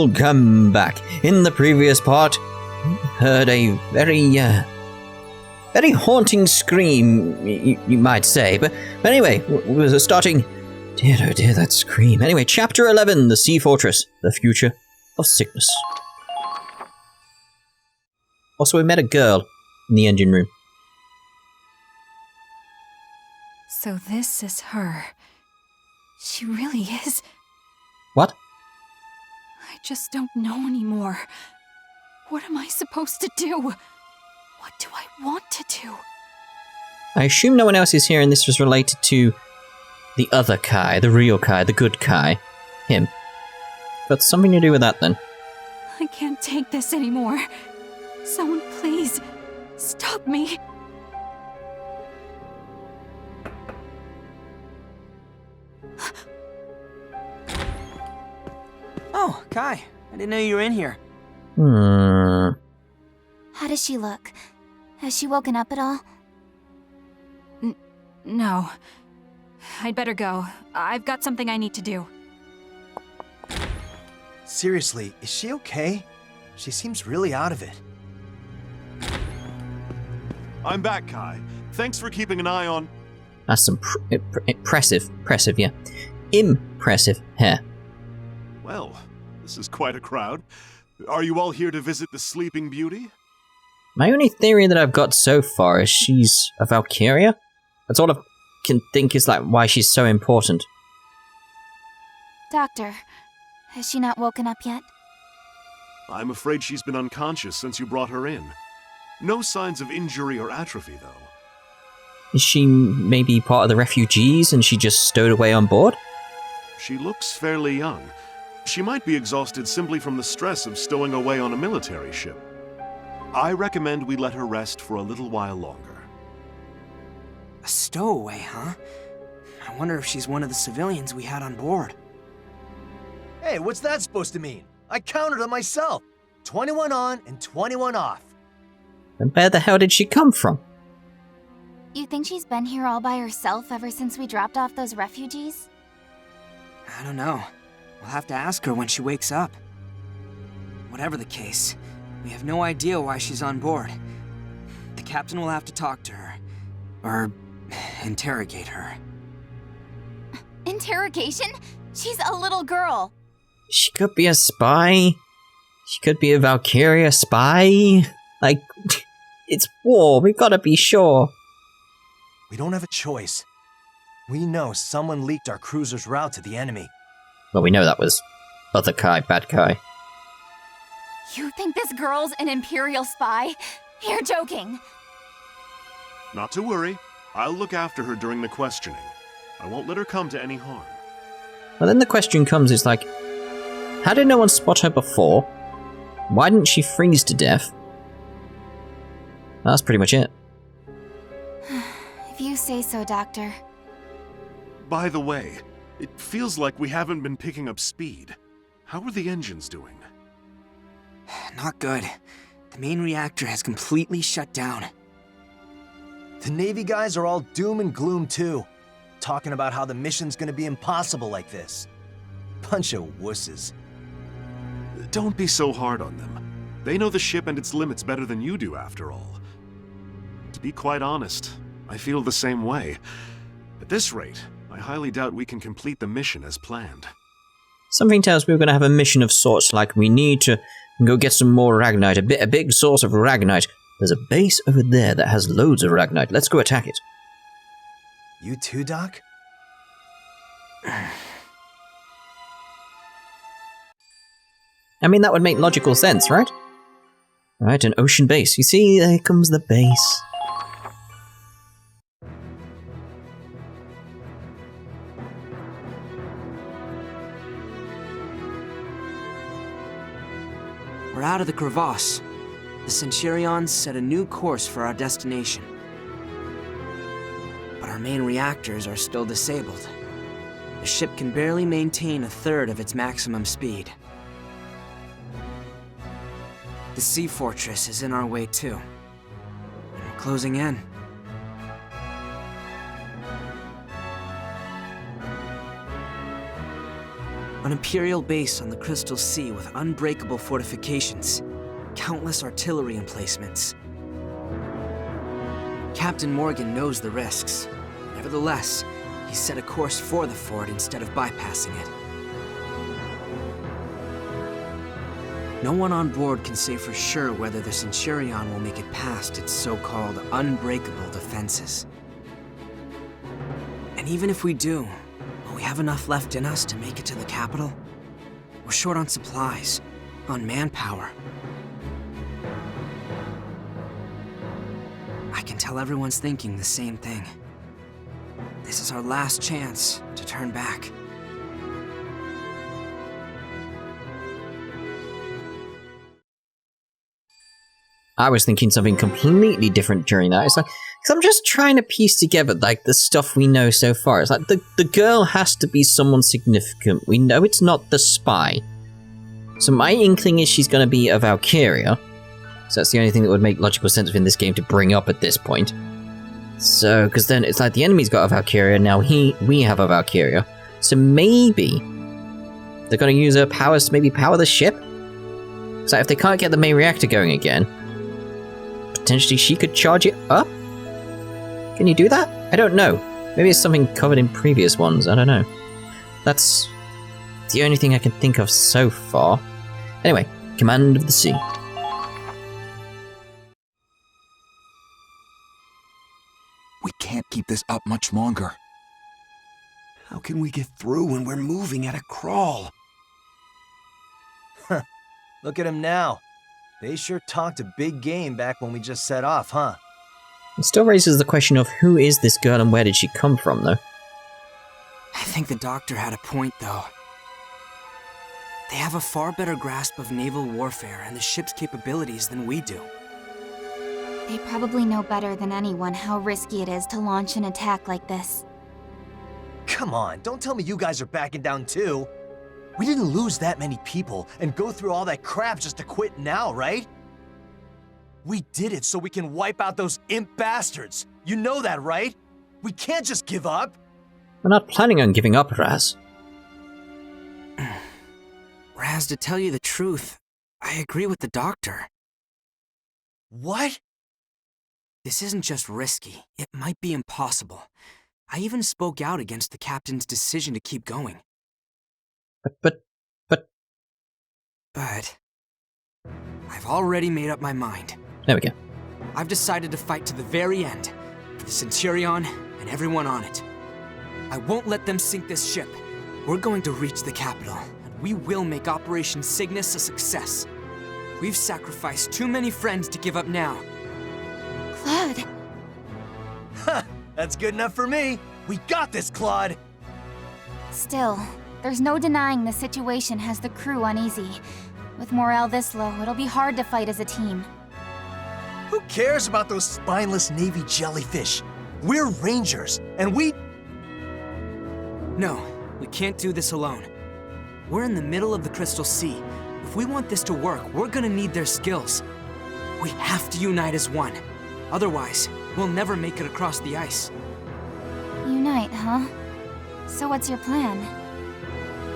welcome back. In the previous part, heard a very haunting scream, you might say. But anyway, we were starting. Dear, oh dear, that scream. Anyway, Chapter 11, The Sea Fortress, The Future of Sickness. Also, we met a girl in the engine room. So this is her. She really is. What? I just don't know anymore. What am I supposed to do? What do I want to do? I assume no one else is here and this was related to the other Kai, the real Kai, the good Kai. Him. Got something to do with that then. I can't take this anymore. Someone please, stop me. Oh, Kai, I didn't know you were in here. How does she look? Has she woken up at all? No. I'd better go. I've got something I need to do. Seriously, is she okay? She seems really out of it. I'm back, Kai. Thanks for keeping an eye on... That's some impressive, yeah. Impressive hair. Well, this is quite a crowd. Are you all here to visit the Sleeping Beauty? My only theory that I've got so far is she's a Valkyria. That's all I can think is like why she's so important. Doctor, has she not woken up yet? I'm afraid she's been unconscious since you brought her in. No signs of injury or atrophy, though. Is she maybe part of the refugees and she just stowed away on board? She looks fairly young. She might be exhausted simply from the stress of stowing away on a military ship. I recommend we let her rest for a little while longer. A stowaway, huh? I wonder if she's one of the civilians we had on board. Hey, what's that supposed to mean? I counted them myself. 21 on and 21 off. Then where the hell did she come from? You think she's been here all by herself ever since we dropped off those refugees? I don't know. We'll have to ask her when she wakes up. Whatever the case, we have no idea why she's on board. The captain will have to talk to her. Or interrogate her. Interrogation? She's a little girl. She could be a spy. She could be a Valkyria spy. Like, it's war. We've got to be sure. We don't have a choice. We know someone leaked our cruiser's route to the enemy. Well, we know that was other Kai, bad Kai. You think this girl's an Imperial spy? You're joking. Not to worry. I'll look after her during the questioning. I won't let her come to any harm. Well, then the question comes, is like, how did no one spot her before? Why didn't she freeze to death? That's pretty much it. If you say so, Doctor. By the way, it feels like we haven't been picking up speed. How are the engines doing? Not good. The main reactor has completely shut down. The Navy guys are all doom and gloom too. Talking about how the mission's gonna be impossible like this. Bunch of wusses. Don't be so hard on them. They know the ship and its limits better than you do, after all. To be quite honest, I feel the same way. At this rate, I highly doubt we can complete the mission as planned. Something tells me we're going to have a mission of sorts, like we need to go get some more Ragnite, a big source of Ragnite. There's a base over there that has loads of Ragnite. Let's go attack it. You too, Doc? I mean, that would make logical sense, right? Right, an ocean base. You see, there comes the base. We're out of the crevasse. The Centurions set a new course for our destination. But our main reactors are still disabled. The ship can barely maintain a third of its maximum speed. The Sea Fortress is in our way too. And we're closing in. An Imperial base on the Crystal Sea with unbreakable fortifications, countless artillery emplacements. Captain Morgan knows the risks. Nevertheless, he set a course for the fort instead of bypassing it. No one on board can say for sure whether the Centurion will make it past its so-called unbreakable defenses. And even if we do, will we have enough left in us to make it to the capital? We're short on supplies, on manpower. I can tell everyone's thinking the same thing. This is our last chance to turn back. I was thinking something completely different during that. It's like, because I'm just trying to piece together, like, the stuff we know so far. It's like, the girl has to be someone significant. We know it's not the spy. So my inkling is she's going to be a Valkyria. So that's the only thing that would make logical sense in this game to bring up at this point. So, because then it's like the enemy's got a Valkyria, now we have a Valkyria. So maybe they're going to use her powers to maybe power the ship? So if they can't get the main reactor going again, potentially she could charge it up? Can you do that? I don't know. Maybe it's something covered in previous ones, I don't know. That's the only thing I can think of so far. Anyway, Command of the Sea. We can't keep this up much longer. How can we get through when we're moving at a crawl? Look at him now. They sure talked a big game back when we just set off, huh? It still raises the question of who is this girl and where did she come from, though? I think the doctor had a point, though. They have a far better grasp of naval warfare and the ship's capabilities than we do. They probably know better than anyone how risky it is to launch an attack like this. Come on, don't tell me you guys are backing down too. We didn't lose that many people and go through all that crap just to quit now, right? We did it so we can wipe out those imp bastards. You know that, right? We can't just give up. We're not planning on giving up, Raz. Raz, to tell you the truth, I agree with the doctor. What? This isn't just risky, it might be impossible. I even spoke out against the captain's decision to keep going. But... But... I've already made up my mind. There we go. I've decided to fight to the very end, for the Centurion and everyone on it. I won't let them sink this ship. We're going to reach the capital, and we will make Operation Cygnus a success. We've sacrificed too many friends to give up now. Claude! Ha! That's good enough for me. We got this, Claude! Still, there's no denying the situation has the crew uneasy. With morale this low, it'll be hard to fight as a team. Who cares about those spineless Navy jellyfish? We're Rangers, and we... No, we can't do this alone. We're in the middle of the Crystal Sea. If we want this to work, we're gonna need their skills. We have to unite as one. Otherwise, we'll never make it across the ice. Unite, huh? So what's your plan?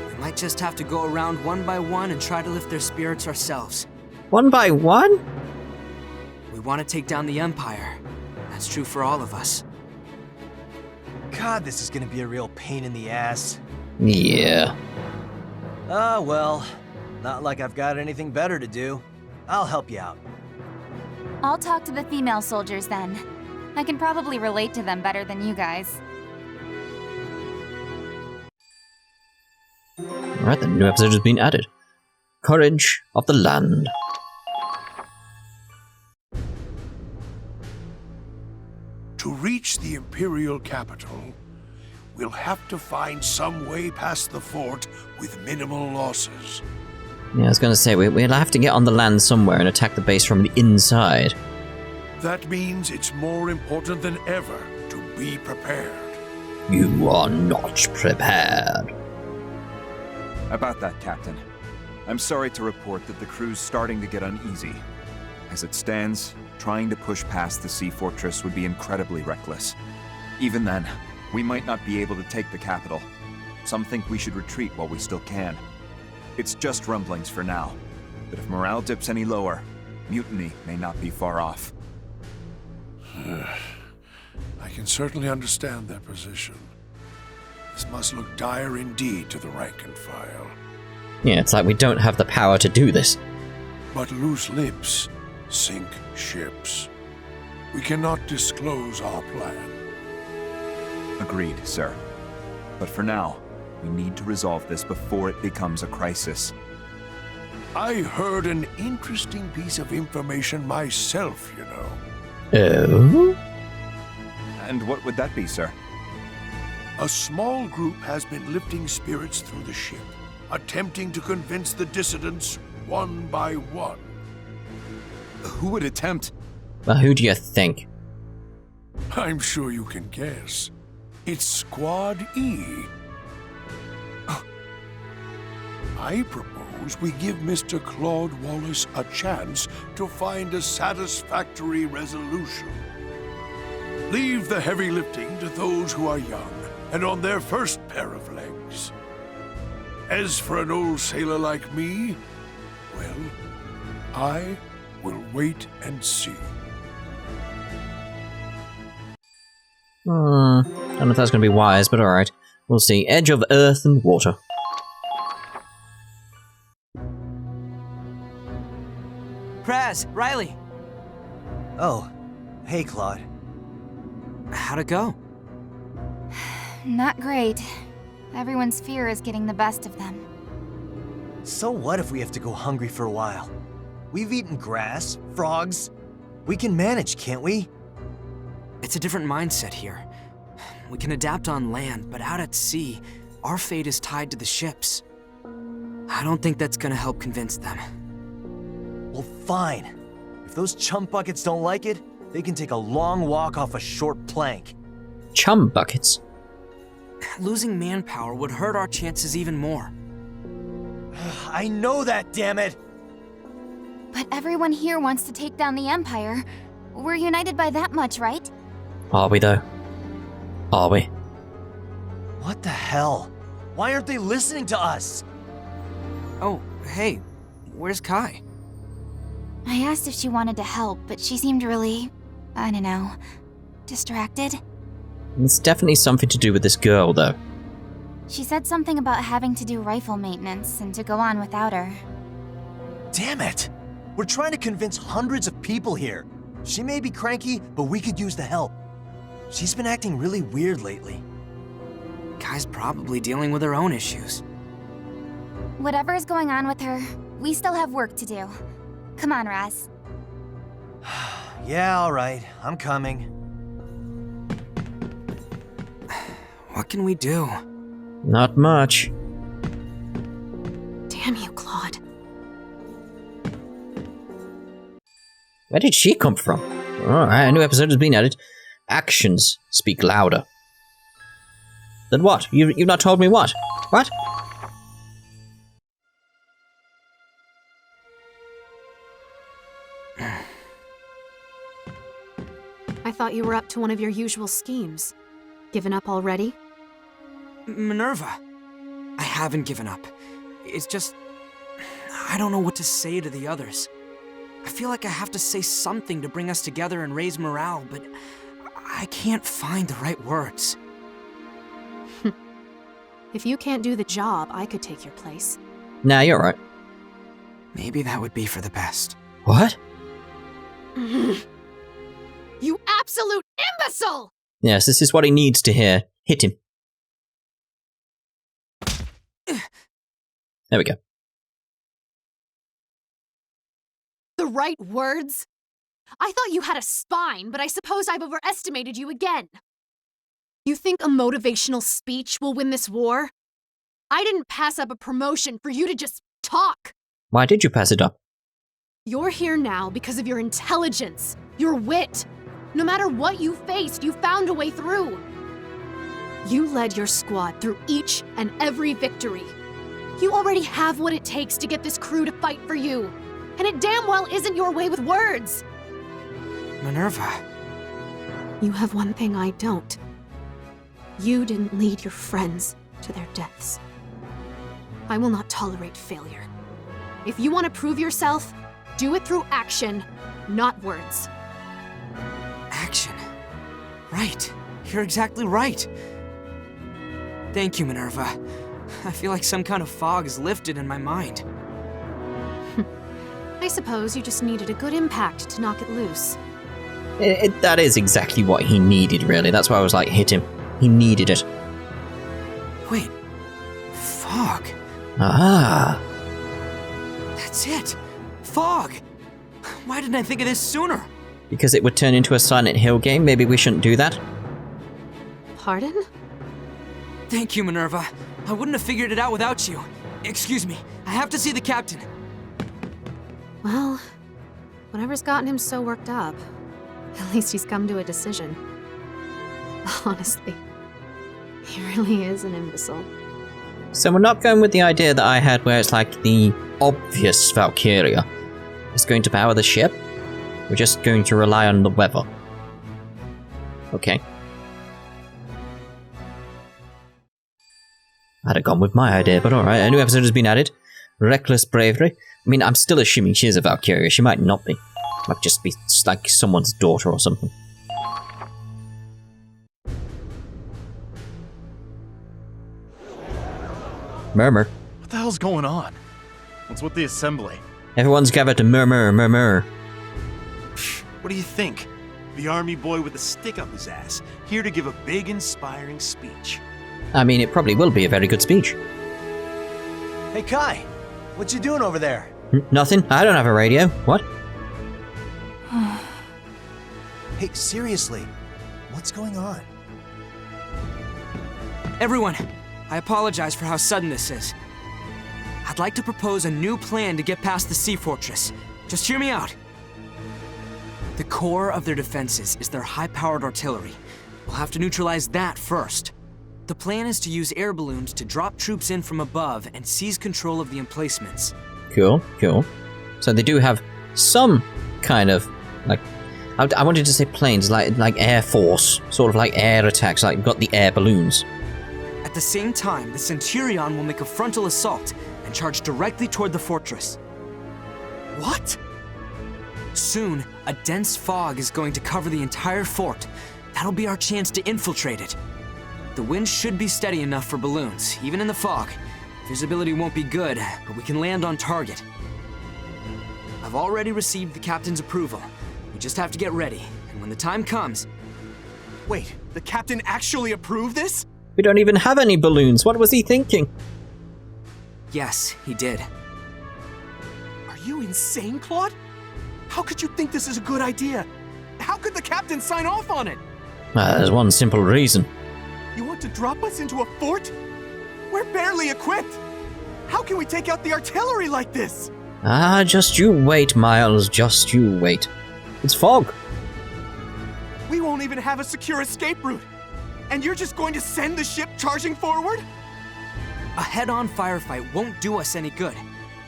We might just have to go around one by one and try to lift their spirits ourselves. One by one? We want to take down the Empire. That's true for all of us. God, this is gonna be a real pain in the ass. Yeah. Ah, well, not like I've got anything better to do. I'll help you out. I'll talk to the female soldiers then. I can probably relate to them better than you guys. Alright, the new episode has been added. Courage of the Land. To reach the Imperial Capital, we'll have to find some way past the fort with minimal losses. Yeah, I was going to say, we'll have to get on the land somewhere and attack the base from the inside. That means it's more important than ever to be prepared. You are not prepared. About that, Captain. I'm sorry to report that the crew's starting to get uneasy. As it stands, trying to push past the sea fortress would be incredibly reckless. Even then, we might not be able to take the capital. some think we should retreat while we still can. It's just rumblings for now, but if morale dips any lower, mutiny may not be far off. I can certainly understand their position. This must look dire indeed to the rank and file. Yeah, it's like we don't have the power to do this. But loose lips sink ships. We cannot disclose our plan. Agreed, sir. But for now, we need to resolve this before it becomes a crisis. I heard an interesting piece of information myself, you know. Oh? And what would that be, sir? A small group has been lifting spirits through the ship, attempting to convince the dissidents one by one. Who would attempt? Well, who do you think? I'm sure you can guess. It's Squad E. I propose we give Mr. Claude Wallace a chance to find a satisfactory resolution. Leave the heavy lifting to those who are young and on their first pair of legs. As for an old sailor like me, well, I will wait and see. Don't know if that's going to be wise, but alright. We'll see. Edge of earth and water. Raz, Riley, Oh, hey, Claude. how'd it go? Not great. Everyone's fear is getting the best of them. So what if we have to go hungry for a while? We've eaten grass, frogs. We can manage, can't we? It's a different mindset here. We can adapt on land, but out at sea, our fate is tied to the ships. I don't think that's gonna help convince them. Well, fine. If those chum buckets don't like it, they can take a long walk off a short plank. Chum buckets? Losing manpower would hurt our chances even more. I know that, damn it! But everyone here wants to take down the Empire. We're united by that much, right? Are we, though? Are we? What the hell? Why aren't they listening to us? Oh, hey, where's Kai? I asked if she wanted to help, but she seemed really, I don't know, distracted. It's definitely something to do with this girl, though. She said something about having to do rifle maintenance and to go on without her. Damn it! We're trying to convince hundreds of people here. She may be cranky, but we could use the help. She's been acting really weird lately. Kai's probably dealing with her own issues. Whatever is going on with her, we still have work to do. Come on, Raz. Yeah, alright. I'm coming. What can we do? Not much. Damn you, Claude. Where did she come from? Alright, a new episode has been added. Actions speak louder. Then what? You've not told me what? What? I thought you were up to one of your usual schemes. Given up already? Minerva, I haven't given up. It's just, I don't know what to say to the others. I feel like I have to say something to bring us together and raise morale, but I can't find the right words. If you can't do the job, I could take your place. Nah, you're right. Maybe that would be for the best. What? You absolute imbecile! Yes, this is what he needs to hear. Hit him. There we go. The right words? I thought you had a spine, but I suppose I've overestimated you again. You think a motivational speech will win this war? I didn't pass up a promotion for you to just talk. Why did you pass it up? You're here now because of your intelligence, your wit. No matter what you faced, you found a way through. You led your squad through each and every victory. You already have what it takes to get this crew to fight for you. And it damn well isn't your way with words. Minerva. You have one thing I don't. You didn't lead your friends to their deaths. I will not tolerate failure. If you want to prove yourself, do it through action, not words. Action. Right. You're exactly right. Thank you, Minerva. I feel like some kind of fog is lifted in my mind. I suppose you just needed a good impact to knock it loose. That is exactly what he needed, really. That's why I was like, hit him. He needed it. Wait. Fog. Ah. That's it. Fog. Why didn't I think of this sooner? Because it would turn into a Silent Hill game, maybe we shouldn't do that? Pardon? Thank you, Minerva. I wouldn't have figured it out without you. Excuse me. I have to see the captain. Well, whatever's gotten him so worked up, at least he's come to a decision. Honestly, he really is an imbecile. So we're not going with the idea that I had where it's like the obvious Valkyria is going to power the ship. We're just going to rely on the weather. Okay. I'd have gone with my idea, but alright. A new episode has been added. Reckless bravery. I mean, I'm still assuming she is a Valkyria. She might not be. Might just be like someone's daughter or something. Murmur. What the hell's going on? What's with the assembly? Everyone's gathered to murmur. What do you think? The army boy with a stick up his ass, here to give a big, inspiring speech. I mean, it probably will be a very good speech. Hey, Kai, what you doing over there? Nothing. I don't have a radio. What? Hey, seriously, what's going on? Everyone, I apologize for how sudden this is. I'd like to propose a new plan to get past the sea fortress. Just hear me out. The core of their defenses is their high-powered artillery. We'll have to neutralize that first. The plan is to use air balloons to drop troops in from above and seize control of the emplacements. Cool. So they do have some kind of, like, I wanted to say planes, like Air Force, sort of like air attacks, like you've got the air balloons. At the same time, the Centurion will make a frontal assault and charge directly toward the fortress. What? Soon, a dense fog is going to cover the entire fort. That'll be our chance to infiltrate it. The wind should be steady enough for balloons, even in the fog. Visibility won't be good, but we can land on target. I've already received the captain's approval. We just have to get ready, and when the time comes... Wait, the captain actually approved this? We don't even have any balloons. What was he thinking? Yes, he did. Are you insane, Claude? How could you think this is a good idea? How could the captain sign off on it? There's one simple reason. You want to drop us into a fort? We're barely equipped. How can we take out the artillery like this? Just you wait, Miles. Just you wait. It's fog. We won't even have a secure escape route. And you're just going to send the ship charging forward? A head-on firefight won't do us any good.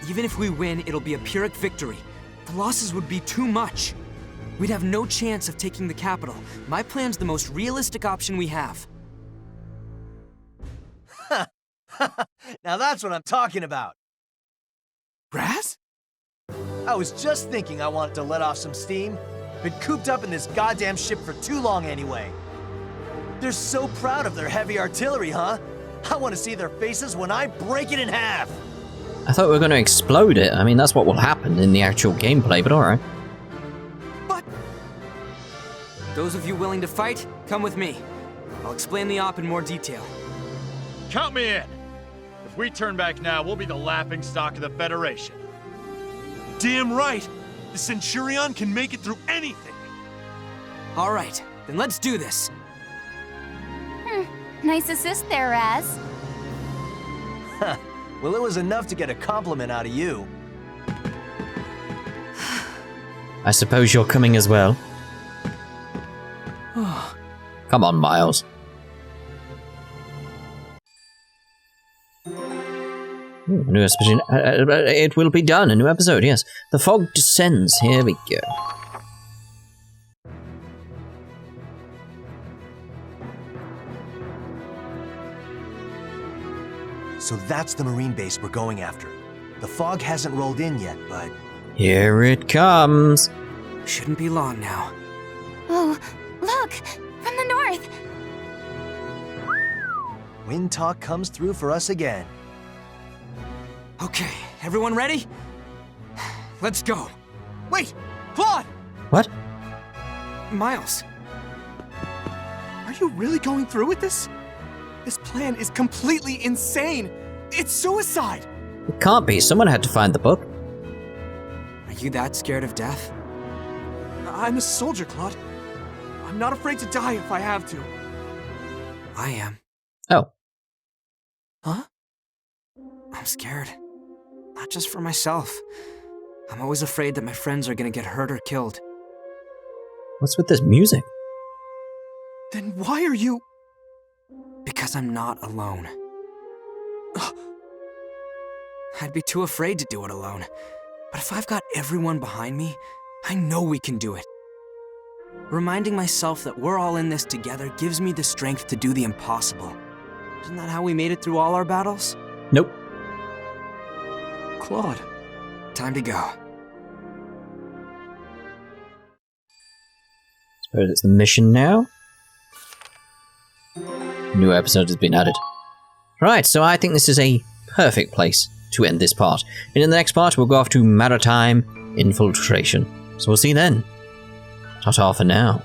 Even if we win, it'll be a Pyrrhic victory. The losses would be too much. We'd have no chance of taking the capital. My plan's the most realistic option we have. Now that's what I'm talking about. Raz? I was just thinking I wanted to let off some steam. Been cooped up in this goddamn ship for too long anyway. They're so proud of their heavy artillery, huh? I want to see their faces when I break it in half. I thought we were going to explode it. I mean, that's what will happen in the actual gameplay, but alright. But... Those of you willing to fight, come with me. I'll explain the op in more detail. Count me in. If we turn back now, we'll be the laughingstock of the Federation. Damn right! The Centurion can make it through anything! All right, then let's do this. Nice assist there, Raz. Well, it was enough to get a compliment out of you. I suppose you're coming as well. Come on, Miles. Ooh, a new episode. It will be done. A new episode, yes. The fog descends. Here we go. So that's the Marine base we're going after. The fog hasn't rolled in yet, but... Here it comes. Shouldn't be long now. Oh, look! From the north! Wind talk comes through for us again. Okay, everyone ready? Let's go. Wait! Claude! What? Miles. Are you really going through with this? This plan is completely insane! It's suicide! It can't be. Someone had to find the book. Are you that scared of death? I'm a soldier, Claude. I'm not afraid to die if I have to. I am. Oh. Huh? I'm scared. Not just for myself. I'm always afraid that my friends are gonna get hurt or killed. What's with this music? Then why are you... Because I'm not alone. I'd be too afraid to do it alone. But if I've got everyone behind me, I know we can do it. Reminding myself that we're all in this together gives me the strength to do the impossible. Isn't that how we made it through all our battles? Nope. Claude. Time to go. Suppose it's the mission now. New episode has been added. Right, so I think this is a perfect place to end this part. And in the next part, we'll go off to maritime infiltration. So we'll see you then. Ta-ta for now.